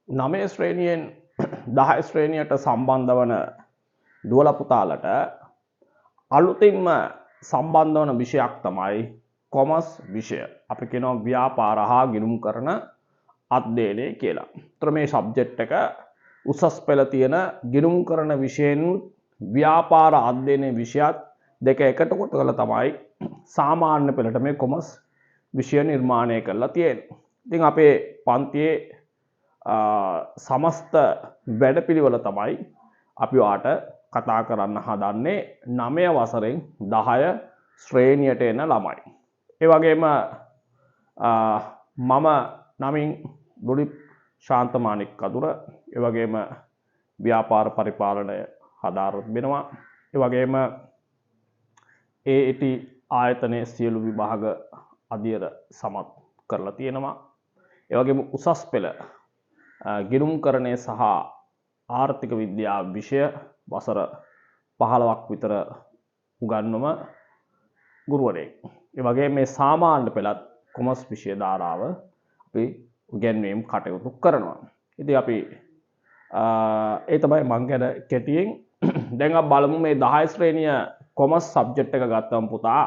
9 ශ්‍රේණියෙන් 10 ශ්‍රේණියට සම්බන්ධ වන දුවල පුතාලට අලුතින්ම සම්බන්ධ වන විෂයක් තමයි කොමර්ස් විෂය. අපි කියනවා ව්‍යාපාර හා ගිණුම් කරන අධ්‍යයනය කියලා. ඒතර මේ සබ්ජෙක්ට් එක උසස් පෙළ තියෙන ගිණුම් කරන විෂයෙන් ව්‍යාපාර අධ්‍යයනයේ විෂයත් දෙක එකට කොට කරලා තමයි සාමාන්‍ය පෙළට මේ කොමර්ස් විෂය නිර්මාණය කරලා තියෙන්නේ. ඉතින් අපේ පන්තියේ සමස්ත වැඩපිළිවෙල තමයි අපි වාට කතා කරන්න හදන්නේ 9 වසරෙන් 10 ශ්‍රේණියට එන ළමයි. ඒ වගේම මම නමින් දුලිප් ශාන්තමානික් කදුර ඒ වගේම ව්‍යාපාර පරිපාලනය හදාරත් වෙනවා. ඒ වගේම AAT ආයතනයේ සියලු විභාග අධ්‍යයන සමත් කරලා තියෙනවා. ඒ වගේම උසස් පෙළ ගිණුම්කරණය සහ ආර්ථික විද්‍යාව විෂය වසර 15ක් විතර උගන්වම ගුරුවරයෙක්. ඒ වගේම මේ සාමාන්‍ය පෙළත් කොමර්ස් විෂය ධාරාව අපි උගන්වීම් කටයුතු කරනවා. ඉතින් අපි ඒ තමයි මම ගැන කෙටියෙන් දැන් අපි බලමු මේ 10 ශ්‍රේණිය කොමර්ස් සබ්ජෙක්ට් එක ගත්තම පුතා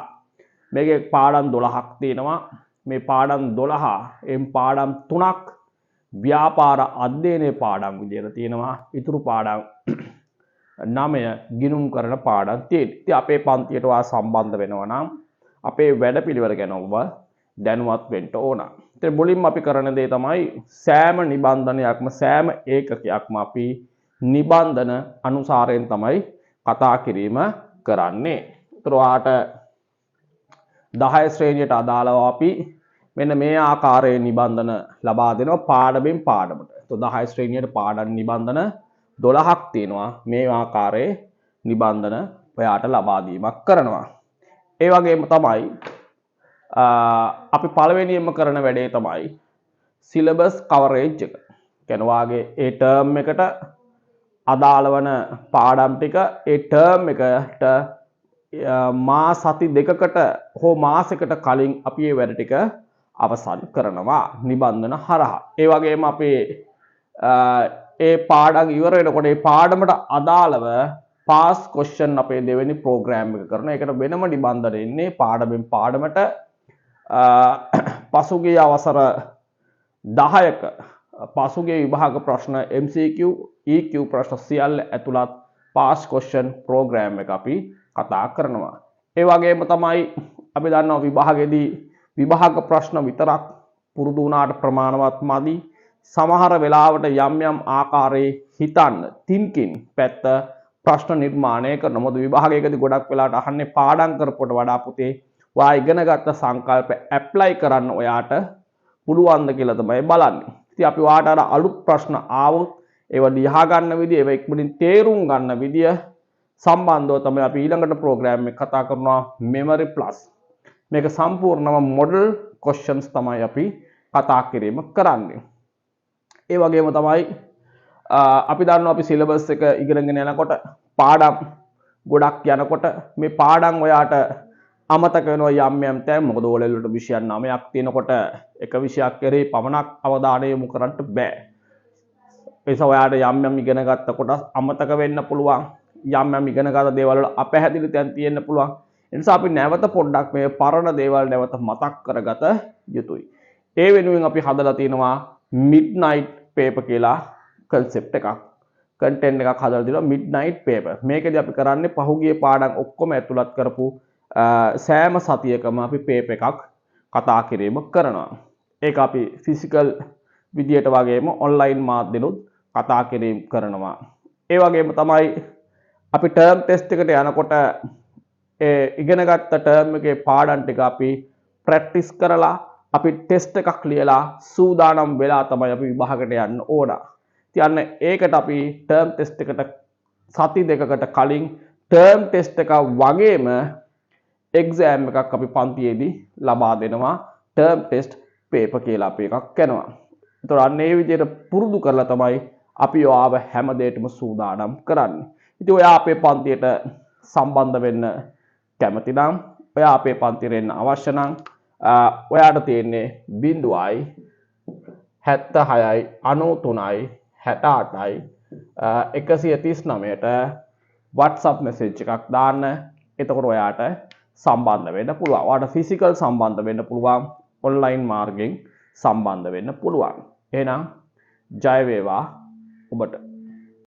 මේකේ පාඩම් 12ක් තියෙනවා. මේ පාඩම් 12 එම් පාඩම් 3ක් ව්‍යාපාර අධ්‍යයනයේ පාඩම් විදියට තියෙනවා. ඊතුරු පාඩම් 9 ගිණුම් කරන පාඩම් තියෙනවා. ඉතින් අපේ පන්තියට වා සම්බන්ධ වෙනවා නම් අපේ වැඩපිළිවෙල ගැන ඔබ දැනුවත් වෙන්න ඕන. ඉතින් මුලින්ම අපි කරන දේ තමයි සෑම නිබන්ධනයක්ම සෑම ඒකකයක්ම අපි නිබන්ධන අනුසාරයෙන් තමයි කතා කිරීම කරන්නේ. ඒතර ඔයාට 10 ශ්‍රේණියට අදාළව අපි මෙන්න මේ ආකාරයේ නිබන්ධන ලබා දෙනවා පාඩමෙන් පාඩමට. તો 10 ශ්‍රේණියට පාඩම් නිබන්ධන 12ක් තියෙනවා. මේ ආකාරයේ නිබන්ධන ඔයාට ලබා දීමක් කරනවා. ඒ වගේම තමයි අපි පළවෙනියෙන්ම කරන වැඩේ තමයි සිලබස් කවරේජ් එක. කියන්නේ වාගේ ඒ ටර්ම් එකට අදාළ වන පාඩම් ටික ඒ ටර්ම් එකට මාස සති දෙකකට හෝ මාසයකට කලින් අපි මේ වැඩ ටික අවසන් කරනවා නිබන්ධන හරහා. ඒ වගේම අපේ ඒ පාඩම් ඉවර වෙනකොට ඒ පාඩමට අදාළව පාස් ක්වෙස්චන් අපේ දෙවෙනි ප්‍රෝග්‍රෑම් එක කරනවා. ඒකට වෙනම නිබන්ධන ඉන්නේ පාඩමෙන් පාඩමට පසුගිය අවසර 10ක පසුගිය විභාග ප්‍රශ්න MCQ EQ ප්‍රශ්න සියල්ල ඇතුළත් පාස් ක්වෙස්චන් ප්‍රෝග්‍රෑම් එක අපි කතා කරනවා. ඒ වගේම තමයි අපි දන්නවා විභාගෙදී විභාග ප්‍රශ්න විතරක් පුරුදු වුණාට ප්‍රමාණවත් මදි. සමහර වෙලාවට යම් යම් ආකාරයේ හිතන්න thinking පැත්ත ප්‍රශ්න නිර්මාණය කරන මොකද විභාගයකදී ගොඩක් වෙලාවට අහන්නේ පාඩම් කරපුවට වඩා පුතේ ඔයා ඉගෙන ගත්ත සංකල්ප ඇප්ලයි කරන්න ඔයාට පුළුවන්ද කියලා තමයි බලන්නේ. ඉතින් අපි ඔයාට අර අලුත් ප්‍රශ්න ආවොත් ඒවා ලියා ගන්න විදිය ඒවා ඉක්මනින් තේරුම් ගන්න විදිය සම්බන්ධව තමයි අපි ඊළඟට ප්‍රෝග්‍රෑම් එක කතා කරනවා memory plus. මේක සම්පූර්ණම මොඩල් questions තමයි අපි කතා කිරීම කරන්නේ. ඒ වගේම තමයි අපි දන්නවා අපි සිලබස් එක ඉගෙනගෙන යනකොට පාඩම් ගොඩක් යනකොට මේ පාඩම් ඔයාට අමතක වෙනවා යම් යම් තැන්. මොකද O level වලට විෂයන් 9ක් තියෙනකොට එක විෂයක් කෙරෙහි පමණක් අවධානය යොමු කරන්න බෑ. ඒස ඔයාට යම් යම් ඉගෙන ගත්ත කොටස් අමතක වෙන්න පුළුවන්. යම් යම් ඉගෙන ගන්න දේවල් වල අපැහැදිලි තැන් තියෙන්න පුළුවන්. ඒ නිසා අපි නැවත පොඩ්ඩක් මේ පරණ දේවල් නැවත මතක් කරගත යුතුයි. ඒ වෙනුවෙන් අපි හදලා තියෙනවා midnight paper කියලා concept එකක්. content එකක් හදලා තියෙනවා midnight paper. මේකදී අපි කරන්නේ පහුගිය පාඩම් ඔක්කොම ඇතුළත් කරපු සෑම සතියකම අපි paper එකක් කතා කිරීම කරනවා. ඒක අපි physical විදියට වගේම online මාධ්‍යෙනුත් කතා කිරීම කරනවා. ඒ වගේම තමයි අපි term test එකට යනකොට ඉගෙනගත්ත ටර්ම් එකේ පාඩම් ටික අපි ප්‍රැක්ටිස් කරලා අපි ටෙස්ට් එකක් ලියලා සූදානම් වෙලා තමයි අපි විභාගයට යන්න ඕන. ඉතින් ඒකට අපි ටර්ම් ටෙස්ට් එකට සති දෙකකට කලින් ටර්ම් ටෙස්ට් එක වගේම එක්සෑම් එකක් අපි පන්තියේදී ලබා දෙනවා. ටර්ම් ටෙස්ට් පේපර් කියලා අපි එකක් කරනවා. ඒතර අන්න ඒ විදිහට පුරුදු කරලා තමයි අපි ඔයාව හැම දෙයකටම සූදානම් කරන්නේ. ඉතින් ඔයා අපේ පන්තියට සම්බන්ධ වෙන්න කැමති නම් ඔයා අපේ පන්තියට එන්න අවශ්‍ය නම් ඔයාට තියෙන්නේ 0 76යි 93යි 68යි 139ට WhatsApp message එකක් දාන්න. එතකොට ඔයාට සම්බන්ධ වෙන්න පුළුවන්. ඔයාට ෆිසිකල් සම්බන්ධ වෙන්න පුළුවන්. ඔන්ලයින් මාර්ගයෙන් සම්බන්ධ වෙන්න පුළුවන්. එහෙනම් ජය වේවා ඔබට.